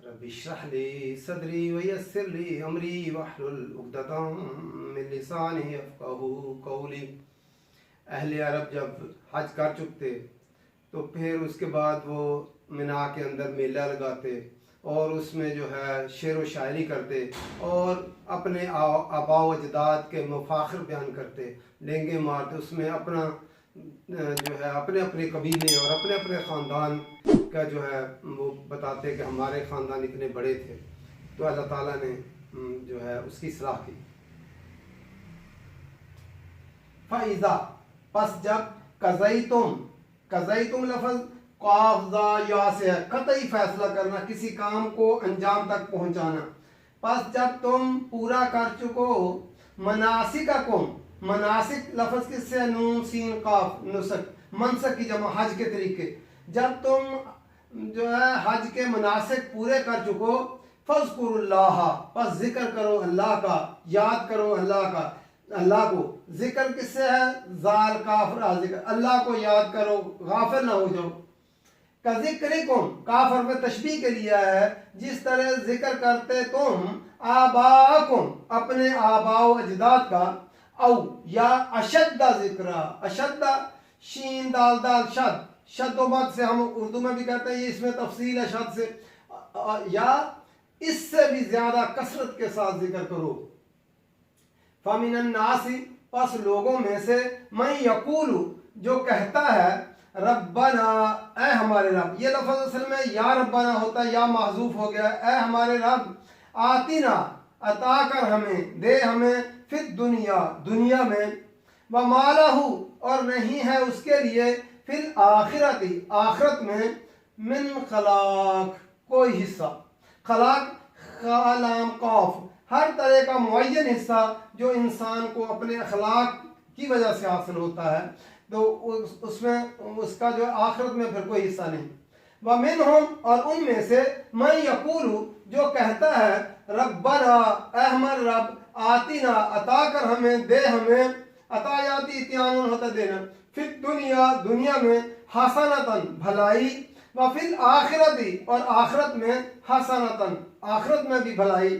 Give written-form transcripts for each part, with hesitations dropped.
रब इश्रह ली सदरी वयस्सिर ली अमरी वहलुल उक़दतम मिन लिसानी यफ़क़हू क़ौली। अहले अरब जब हज कर चुकते तो फिर उसके बाद वो मिना के अंदर मेला लगाते और उसमें जो है शेर व शायरी करते और अपने आबा व अजदाद के मफाखिर बयान करते, लेंगे मारते, उसमें अपना जो है अपने अपने कबीले और अपने अपने ख़ानदान का जो है वो बताते कि हमारे ख़ानदान इतने बड़े थे। तो अल्लाह ताला ने जो है उसकी सलाह की। फ़इज़ा पस जब कज़ैतुम लफ्ज़ क़ाफ़ या से है, कतई फैसला करना, किसी काम को अंजाम तक पहुंचाना। पस जब तुम पूरा कर चुको मनासिककुम, मनासिक लफ्ज़ किससे, नून सीन काफ, नुसक, मनसक की जमा हज के तरीके। जब तुम जो है हज के मनासिक पूरे कर चुको, फ़ज़्कुरुल्लाह, बस जिक्र करो अल्लाह का, याद करो अल्लाह का, अल्लाह को। जिक्र किससे है, जाल काफ रा जिक्र, अल्लाह को याद करो, गाफिल ना हो जाओ। का जिक्रिकुम, काफ हर्फ तशबीह के लिए है, जिस तरह जिक्र करते तुम आबाकुम, अपने आबाओ अजदाद का, औ या अशद्दा जिक्रा, अशद्दा शीन दाल दाल शद, शद्दोमत से हम उर्दू में भी कहते हैं, ये इसमें तफसील है शद से, या इससे भी ज्यादा कसरत के साथ जिक्र करो। फमिनन नासी, पस लोगों में से, मैं यकूलु, जो कहता है, रब्बना, ए हमारे रब। ये लफ्ज़ असल में या रब्बना होता है, या महजूफ हो गया, ए हमारे रब, आतिना, अता कर हमें, दे हमें, फिर दुनिया, दुनिया में, व मालहू, और नहीं है उसके लिए, फिर आखिरती, आखिरत में, मिन खलाक, कोई हिस्सा। खलाक खलाम कौफ, हर तरह का मुअय्यन हिस्सा जो इंसान को अपने अखलाक की वजह से हासिल होता है, तो उसमें उसका जो आखिरत में फिर कोई हिस्सा नहीं। व मिनहुम, और उनमें से, मैं यकूलू, जो कहता है, रब्बना, ए हमारे रब, आतिना, अता कर हमें, दे हमें, अतायाती इत्यानुन होता देना, फिर दुनिया, दुनिया में, हसनतन, भलाई, व फिर आखिरती, और आखिरत में, हसनतन, आखिरत में भी भलाई,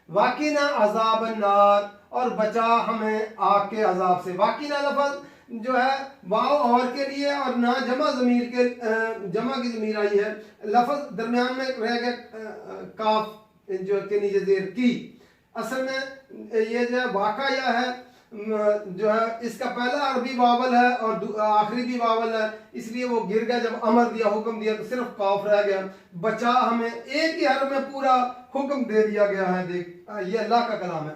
वाकिना अजाब नार, और बचा हमें आग के अजाब से। वाकिना लफ्ज़ जो है वाव और के लिए और ना जमा ज़मीर के, जमा की ज़मीर आई है, लफ्ज़ दरमियान में रह गया काफ जो के नीचे जेर की। असल में ये जो वाक़ा या है जो है इसका पहला अरबी वावल है और आखिरी भी वावल है, इसलिए वो गिर गया। जब अमर दिया, हुक्म दिया, तो सिर्फ काफ रह गया। बचा हमें, एक ही हर में पूरा हुक्म दे दिया गया है। देख, ये अल्लाह का कलाम है।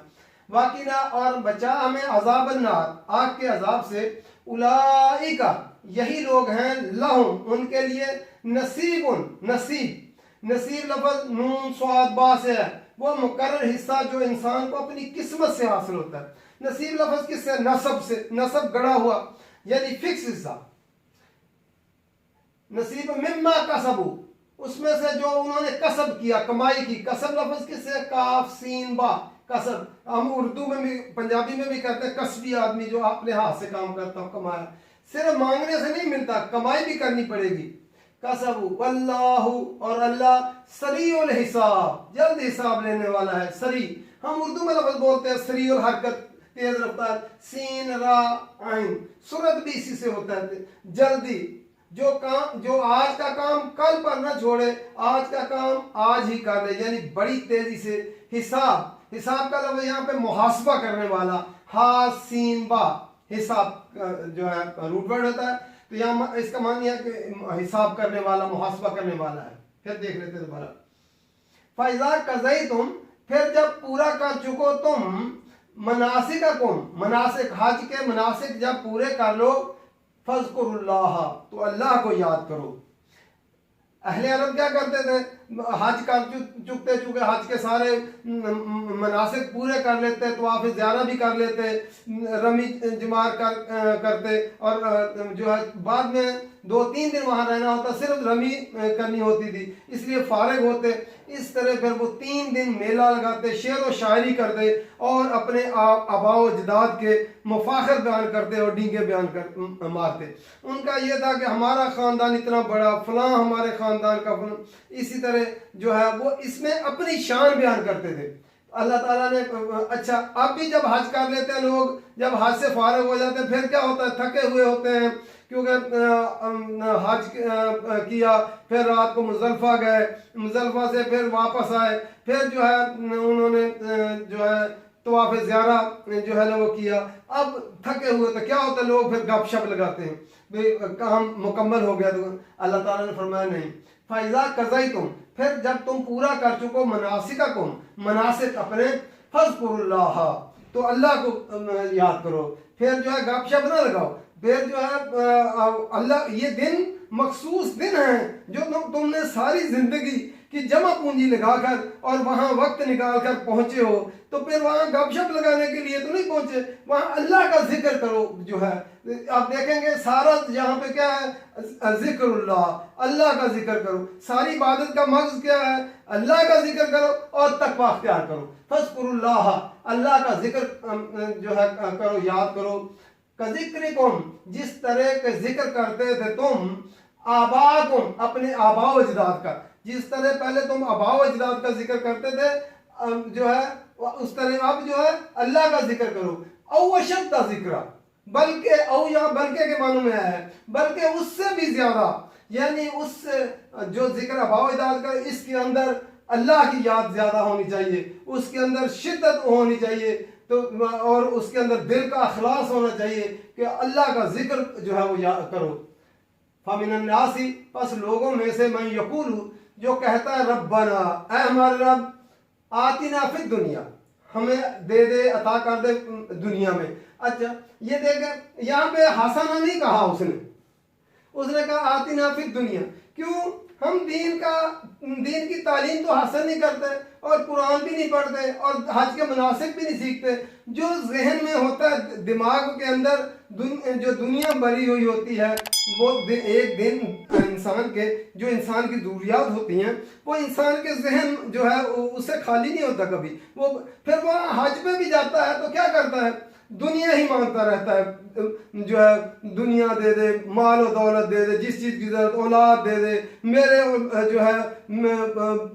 वाकिना, और बचा हमें, अजाब अन्नार, आग के अजाब से। उलाइका, यही लोग हैं, लहुम, उनके लिए, नसीबुन, नसीब, नसीब लफ्ज़ नून स्वाद बा से है, वो मुकर्रर हिस्सा जो इंसान को अपनी किस्मत से हासिल होता है। नसीब लफ्ज़ किससे, नसब से, नसब गड़ा हुआ, यानी फिक्स हिस्सा। नसीब मिम्मा कसबू, उसमें से जो उन्होंने कसब किया, कमाई की। कसब लफ्ज़ किससे, काफ सीन बा, कसब। हम उर्दू में भी, पंजाबी में भी कहते हैं कसबी आदमी, जो अपने हाथ से काम करता हो, कमाया। सिर्फ मांगने से नहीं मिलता, कमाई भी करनी पड़ेगी। कसबू, वल्लाहु, और अल्लाह, सरीउल हिसाब, जल्द हिसाब लेने वाला है। सरी, हम उर्दू में लफ्ज़ बोलते हैं सरीउल हरकत, तेज रफ्तार, सीन रा आइन, सूरत भी इसी से होता है, जल्दी। जो काम, जो आज का काम कल पर न छोड़े, आज का काम आज ही कर ले, यानी बड़ी तेजी से। हिसाब, हिसाब का लफ्ज़ यहाँ पे मुहासबा करने वाला, हा सीन बा, हिसाब जो है रूट वर्ड होता है, तो यहाँ इसका मान यह कि हिसाब करने वाला, मुहासबा करने वाला है। फिर देख लेते हैं दोबारा। फ़इज़ा क़ज़ैतुम, फिर जब पूरा कर चुको तुम, मनासिककुम, मनासिक, हज के मनासिक जब पूरे कर लो, फ़ज़्कुरुल्लाह, तो अल्लाह को याद करो। अहले अरब क्या करते थे, हज कर चुकते, चूंकि हज के सारे मनासिक पूरे कर लेते, तवाफ ज़ियारा भी कर लेते, रमी जमार करते, और जो है बाद में 2-3 दिन वहाँ रहना होता, सिर्फ रमी करनी होती थी, इसलिए फारिग होते। इस तरह फिर वो 3 दिन मेला लगाते, शेर व शायरी करते और अपने आबाओ अजदाद के मफाखर बयान करते और डींगे बयान कर मारते। उनका ये था कि हमारा ख़ानदान इतना बड़ा, फलां हमारे ख़ानदान का फलां, इसी तरह जो है वो इसमें अपनी शान बयान करते थे। अल्लाह ताला ने अच्छा, अब भी जब हज कर लेते हैं लोग, जब हज से फारिग हो जाते हैं, फिर क्या होता है, थके हुए होते हैं क्योंकि हज किया, फिर रात को मुज़ल्फ़ा गए, मुज़ल्फ़ा से फिर वापस आए, फिर जो है उन्होंने जो है तवाफ़ ज़ियारा जो है ना वो किया। अब थके हुए तो क्या होता है, लोग फिर गपशप लगाते हैं, भाई काम मुकम्मल हो गया। तो अल्लाह ताला ने फरमाया नहीं, फ़ैज़ा क़ज़यतुम, फिर जब तुम पूरा कर चुको मनासिककुम, मनासिक अपने, फ़ज़्कुरुल्लाह, तो अल्लाह को याद करो, फिर जो है गपशप ना लगाओ, फिर जो है अल्लाह, ये दिन मखसूस दिन है जो तुमने सारी जिंदगी की जमा पूंजी लगाकर और वहाँ वक्त निकाल कर पहुँचे हो, तो फिर वहाँ गपशप लगाने के लिए तो नहीं पहुँचे, वहाँ अल्लाह का जिक्र करो। जो है आप देखेंगे सारा यहाँ पे क्या है, जिक्रुल्लाह, अल्लाह का जिक्र करो, सारी इबादत का मकसद क्या है, अल्लाह का जिक्र करो और तकवा अख्तियार करो। फ़ज़्कुरुल्लाह, अल्लाह का जिक्र जो है करो, याद करो। कज़िक्रिकुम, जिस तरह के जिक्र करते थे तुम, आबाकुम, अपने आबाओ अजदाद का, जिस तरह पहले तुम आबाओ अजदाद का जिक्र करते थे, जो है उस तरह अब जो है अल्लाह का जिक्र करो। औ अशद्द जिक्रा, बल्कि औ यहाँ बल्कि के मानों में आया है, बल्कि उससे भी ज्यादा, यानी उस जो जिक्र आबाओ अजदाद का, इसके अंदर अल्लाह की याद ज्यादा होनी चाहिए, उसके अंदर शिद्दत होनी चाहिए, तो और उसके अंदर दिल का अखलास होना चाहिए कि अल्लाह का जिक्र जो है वो याद करो। फ़मिनन नासी, बस लोगों में से, मैं यकूलू, जो कहता है रब्बना, ऐ हमारे रब, आतिना फिद दुनिया, हमें दे दे, अता कर दे दुनिया में। अच्छा, ये देख यहाँ पे हसना नहीं कहा उसने कहा आतिना फिद दुनिया। क्यों? हम दीन की तालीम तो हासिल नहीं करते और कुरान भी नहीं पढ़ते और हज के मनासिक भी नहीं सीखते। जो जहन में होता है, दिमाग के अंदर जो दुनिया भरी हुई होती है, वो एक दिन इंसान की ज़रूरियात होती हैं, वो इंसान के जहन जो है उससे खाली नहीं होता कभी। वो फिर वहाँ हज पे भी जाता है तो क्या करता है, दुनिया ही मांगता रहता है, जो है दुनिया दे दे, माल और दौलत दे दे, जिस चीज़ की जरूरत, औलाद दे दे, मेरे जो है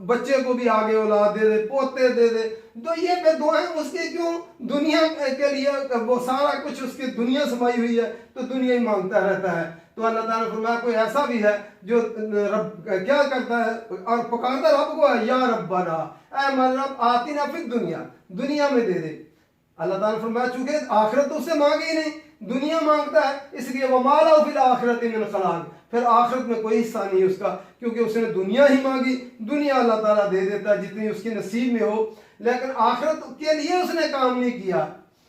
बच्चे को भी आगे औलाद दे दे, पोते दे दे। तो ये दुआएं उसकी क्यों? दुनिया के लिए, वो सारा कुछ उसकी दुनिया समाई हुई है, तो दुनिया ही मांगता रहता है। तो अल्लाह ताला ने फरमाया कोई ऐसा भी है जो रब क्या करता है और पुकारता रब को है, या रब्बना, ऐ हमारे रब, आतिना फिद दुनिया, दुनिया में दे दे। अल्लाह ताला ने फरमाया चूंकि आखिरत तो उससे मांगे ही नहीं, दुनिया मांगता है, इसलिए वो माला फिल आखिरत मिन खलाक, फिर आखिरत में कोई हिस्सा नहीं उसका, क्योंकि उसने दुनिया ही मांगी। दुनिया अल्लाह ताला दे देता है जितनी उसके नसीब में हो, लेकिन आखिरत के लिए उसने काम नहीं किया।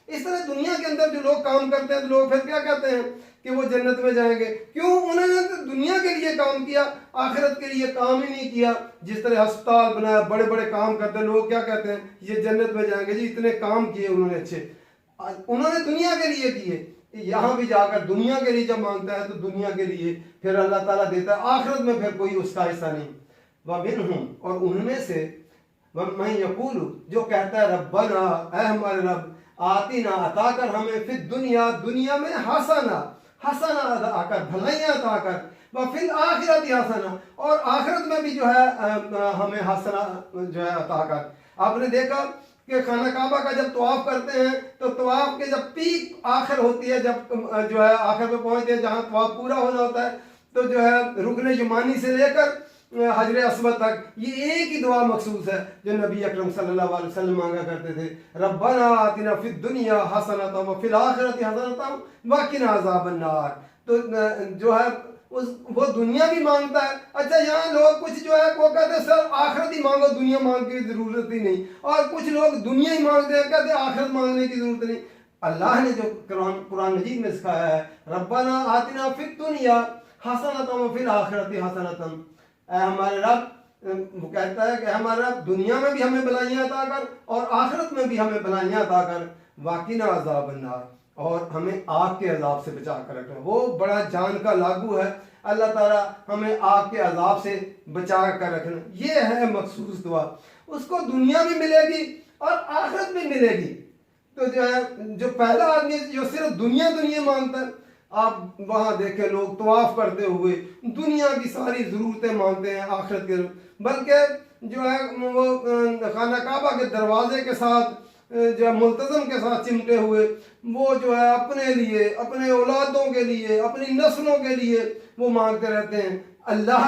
इस तरह दुनिया के अंदर जो लोग काम करते हैं, तो लोग फिर क्या कहते हैं कि वो जन्नत में जाएंगे। क्यों? उन्होंने तो दुनिया के लिए काम किया, आखिरत के लिए काम ही नहीं किया। जिस तरह अस्पताल बनाया, बड़े बड़े काम करते हैं, लोग क्या कहते हैं, ये जन्नत में जाएंगे जी, इतने काम किए उन्होंने अच्छे, उन्होंने दुनिया के लिए किए। यहाँ भी जाकर दुनिया के लिए जब मांगता है तो दुनिया के लिए फिर अल्लाह ताला देता है, आखिरत में फिर कोई उसका हिस्सा नहीं। वमिनहुम, और उनमें से, मैं यकूलु, जो कहता है रब्बना, ऐ हमारे रब, आतिना, अता कर हमें, फिर दुनिया में हसना अता कर, भलाइयाँ अता कर, व फिल आखिरत हसना, और आखिरत में भी जो है हमें हसना जो है अता कर। आपने देखा कि खाना काबा का जब तवाफ करते हैं तो तवाफ के जब पीक आखिर होती है, जब जो है आखिर पे पहुंचते हैं जहाँ तवाफ पूरा होना होता है, तो जो है रुकने यमानी से लेकर हजर अस्वद तक ये एक ही दुआ मखसूस है जो नबी अकरम सल्लल्लाहु अलैहि वसल्लम मांगा करते थे, रब्बना आतिना फिद दुनिया हसनतम व फिल आखिरति हसनतम व किना अज़ाबन नार। तो जो है वो दुनिया भी मांगता है। अच्छा, यहाँ लोग कुछ जो है वो कहते हैं सर आखिरत ही मांगो, दुनिया मांगने की जरूरत ही नहीं, और कुछ लोग दुनिया ही मांगते हैं, कहते हैं आखिरत मांगने की जरूरत नहीं। अल्लाह ने जो कुरान मजीद में सिखाया है, रब्बना आतिना फिद दुनिया हसनतम व फिल आखिरति हसनतम, ऐ हमारे रब, वो कहता है कि हमारे रब दुनिया में भी हमें भलाइयाँ अता कर और आखिरत में भी हमें भलाइयाँ अता कर, वाकिना अज़ाब अन्नार, और हमें आग के अजाब से बचा कर रखना। वो बड़ा जान का लागू है, अल्लाह ताला हमें आग के अजाब से बचा कर रखना। ये है मखसूस दुआ, उसको दुनिया भी मिलेगी और आखिरत भी मिलेगी। तो जो है, जो पहला आदमी जो सिर्फ दुनिया दुनिया मांगता है, आप वहाँ देखें लोग तवाफ करते हुए दुनिया की सारी ज़रूरतें मांगते हैं, आखिरत के, बल्कि जो है वो खाना काबा के दरवाजे के साथ जो है मुल्तज़म के साथ चिमटे हुए, वो जो है अपने लिए, अपने औलादों के लिए, अपनी नस्लों के लिए वो मांगते रहते हैं, अल्लाह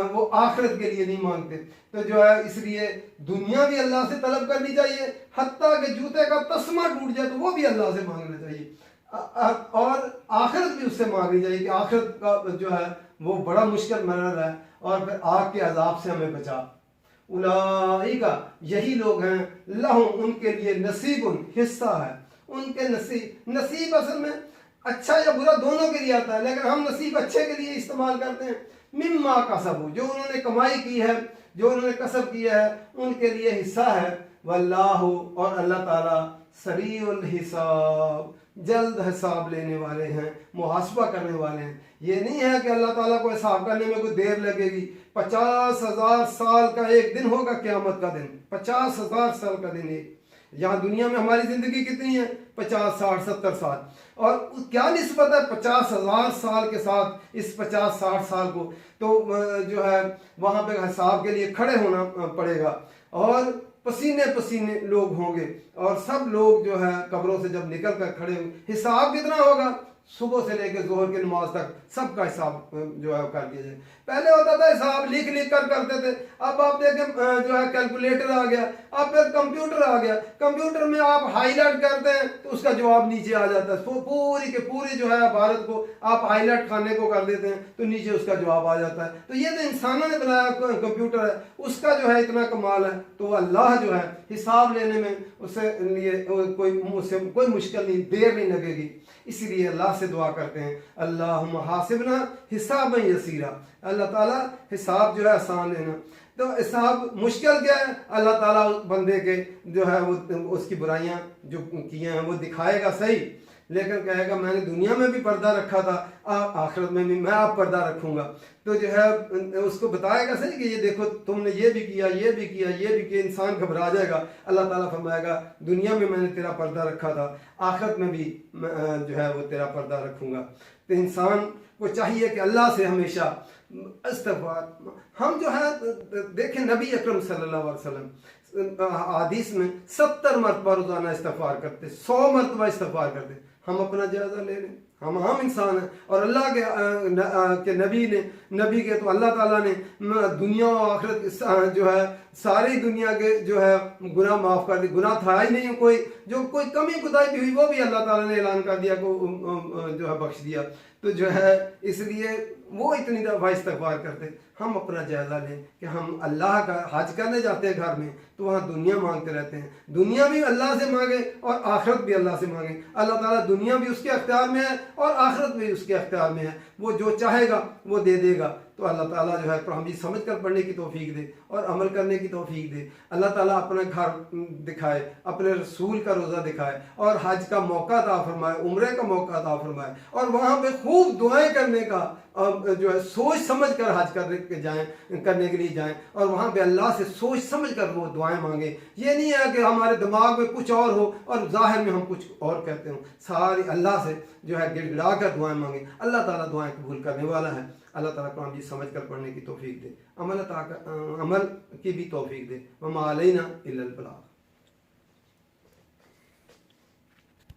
वो आखिरत के लिए नहीं मांगते। तो जो है इसलिए दुनिया भी अल्लाह से तलब करनी चाहिए, हत्ता कि जूते का तस्मा टूट जाए तो वो भी अल्लाह से मांगना चाहिए, और आखिरत भी उससे मांगनी चाहिए कि आखिरत का जो है वो बड़ा मुश्किल मरहल है, और फिर आग के अजाब से हमें बचा। उलाइका, यही लोग हैं, लहुम, उनके लिए नसीबुन, हिस्सा है, उनके नसीब। नसीब असल में अच्छा या बुरा दोनों के लिए आता है, लेकिन हम नसीब अच्छे के लिए इस्तेमाल करते हैं। मिम्मा कसबू, जो उन्होंने कमाई की है, जो उन्होंने कसब किया है, उनके लिए हिस्सा है। वल्लाहु, और अल्लाह ताला सरीउल हिसाब, जल्द हिसाब लेने वाले हैं, मुहासबा करने वाले हैं। ये नहीं है कि अल्लाह ताला को हिसाब करने में कोई देर लगेगी। 50,000 साल का एक दिन होगा क़यामत का दिन, 50,000 साल का दिन एक। यहाँ दुनिया में हमारी ज़िंदगी कितनी है? 50, 60, 70 साल, और क्या निस्बत है 50,000 साल के साथ इस 50, 60 साल को? तो जो है वहाँ पे हिसाब के लिए खड़े होना पड़ेगा, और पसीने पसीने लोग होंगे, और सब लोग जो है कब्रों से जब निकल कर खड़े होंगे, हिसाब कितना होगा? सुबह से लेकर जोहर की नमाज तक सबका हिसाब जो है कर दिया जाए। पहले होता था हिसाब लिख लिख कर करते थे, अब आप देखें जो है कैलकुलेटर आ गया, अब फिर कंप्यूटर आ गया, कंप्यूटर में आप हाईलाइट करते हैं तो उसका जवाब नीचे आ जाता है। पूरी के पूरी जो है भारत को आप हाईलाइट खाने को कर देते हैं तो नीचे उसका जवाब आ जाता है। तो ये तो इंसानों ने बनाया कंप्यूटर है, उसका जो है इतना कमाल है। तो अल्लाह जो है हिसाब लेने में उससे लिए कोई मुश्किल नहीं, देर नहीं लगेगी। इसीलिए अल्लाह से दुआ करते हैं, अल्लाहुम्मा हासिबना हिसाबन यसीरा, अल्लाह ताला हिसाब जो है आसान लेना। तो हिसाब मुश्किल क्या है? अल्लाह ताला बंदे के जो है वो उसकी बुराइयां जो किए हैं वो दिखाएगा सही, लेकिन कहेगा मैंने दुनिया में भी पर्दा रखा था, आखिरत में भी मैं आप पर्दा रखूंगा। तो जो है उसको बताएगा सही कि ये देखो तुमने ये भी किया, ये भी किया, ये भी किया। इंसान घबरा जाएगा। अल्लाह ताला फरमाएगा दुनिया में मैंने तेरा पर्दा रखा था, आखिरत में भी जो है वो तेरा पर्दा रखूंगा। तो इंसान को चाहिए कि अल्लाह से हमेशा इस्तिग़फ़ार। हम जो है देखें नबी अकरम सल्लल्लाहु अलैहि वसल्लम हदीस में 70 मरतबा रोज़ाना इस्तिग़फ़ार करते, 100 मरतबा इस्तिग़फ़ार करते। हम अपना जायज़ा ले लें, हम इंसान हैं, और अल्लाह के नबी के तो अल्लाह ताला ने दुनिया और आखिरत जो है सारी दुनिया के जो है गुनाह माफ़ कर दी। गुनाह था ही नहीं कोई, जो कोई कमी कुताही भी हुई वो भी अल्लाह ताला ने ऐलान कर दिया को जो है बख्श दिया। तो जो है इसलिए वो इतनी दफ़ा इस्तिग़फ़ार करते। हम अपना जायज़ा लें कि हम अल्लाह का हज करने जाते हैं घर में तो वहाँ दुनिया मांगते रहते हैं। दुनिया भी अल्लाह से मांगे और आखिरत भी अल्लाह से मांगे। अल्लाह ताला दुनिया भी उसके अख्तियार में है और आखिरत भी उसके अख्तियार में है। वो जो चाहेगा वो दे देगा। तो अल्लाह ताला जो है तो हम भी समझ कर पढ़ने की तौफीक दे और अमल करने की तौफीक दे। अल्लाह ताला अपना घर दिखाए, अपने रसूल का रोज़ा दिखाए, और हज का मौका अता फरमाए, उम्रे का मौका अता फरमाए, और वहाँ पे खूब दुआएं करने का जो है सोच समझ कर हज करने के लिए जाएं, और वहाँ पे अल्लाह से सोच समझ कर वो दुआएं मांगे। ये नहीं है कि हमारे दिमाग में कुछ और हो और ज़ाहिर में हम कुछ और कहते हो। सारी अल्लाह से जो है गिड़गिड़ा कर दुआएं मांगे। अल्लाह ताला दुआएं कबूल करने वाला है। अल्लाह ताला को हम भी समझ कर पढ़ने की तौफीक दे, अमल की भी तौफीक दे। वमा अलैना इल्लल बलाग।